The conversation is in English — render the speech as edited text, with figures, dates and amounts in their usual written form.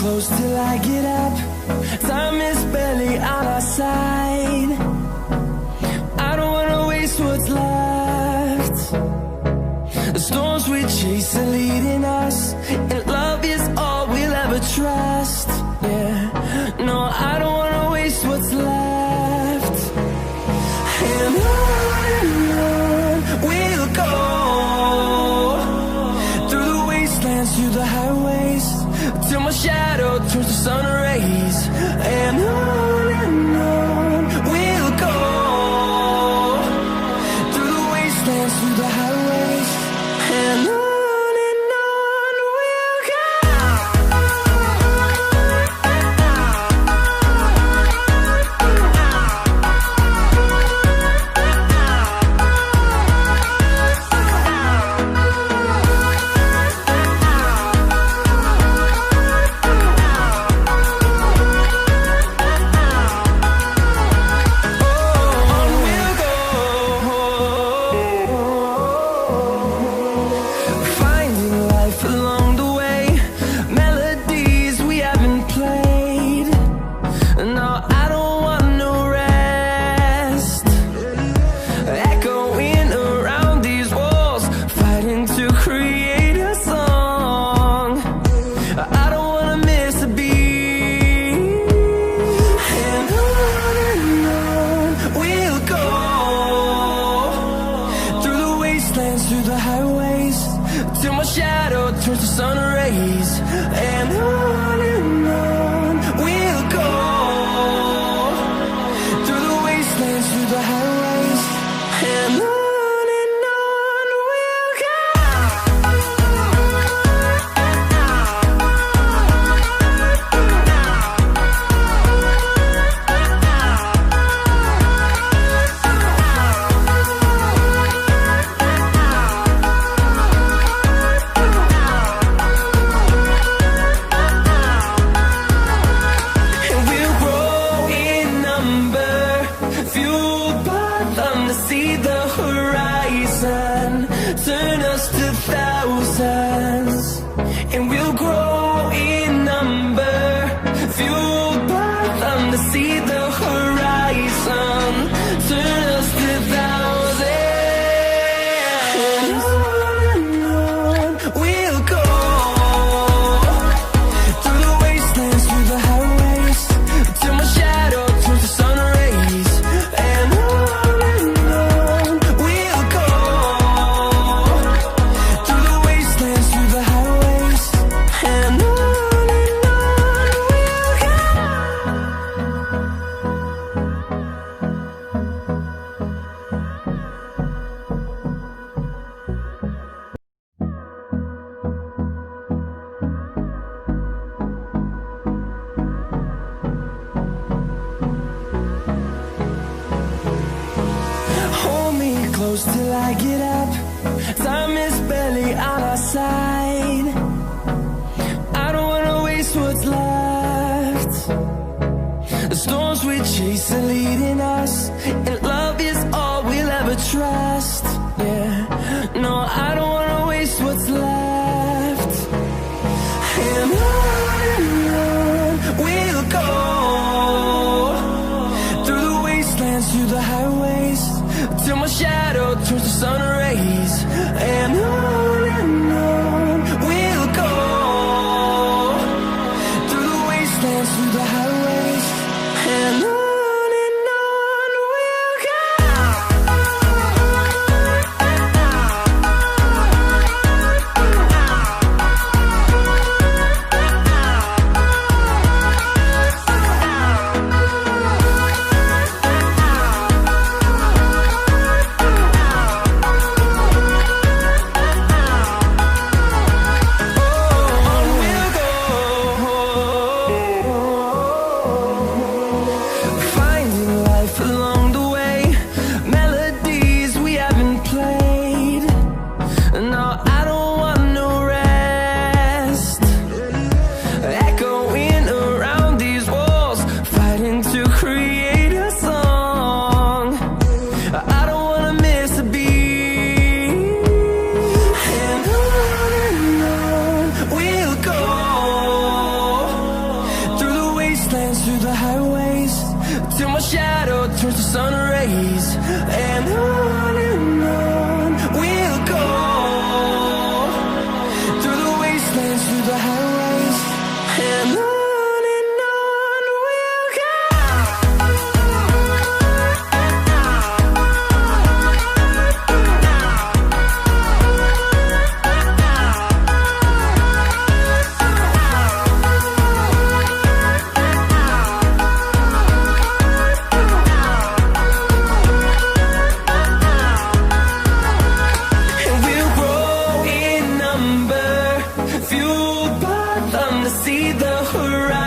close till I get up. Time is barely on our side. I don't wanna waste what's left. The storms we chase are leading us, and love is all we'll ever trust. Yeah, no, I don't wanna waste what's left. And on we'll go, through the wastelands, through the highways, till my shadow turns to sun rays. And on we'll go, through the wastelands, through the highways, and on we'll go. Through the highways, till my shadow turns to sun rays. And on we'll go, through the wastelands, through the highways, and on we'll go. See the horizon, turn us to thousands, and we'll grow in number, fueled by them to see the horizon, turn us to thousands. And on we'll go, through the wastelands, through the highways, till my shadow turns to sun rays. And close till I get up. Time is barely on our side. I don't wanna waste what's left. The storms we chase are leading us, and love is all we'll ever trust. Yeah, no, I don't wanna waste what's left. And on we'll go, through the wastelands, through the highways, till my shadow turns to sun rays. And on the highways, and on we'll go. And we'll grow in number, fueled by them to see the horizon.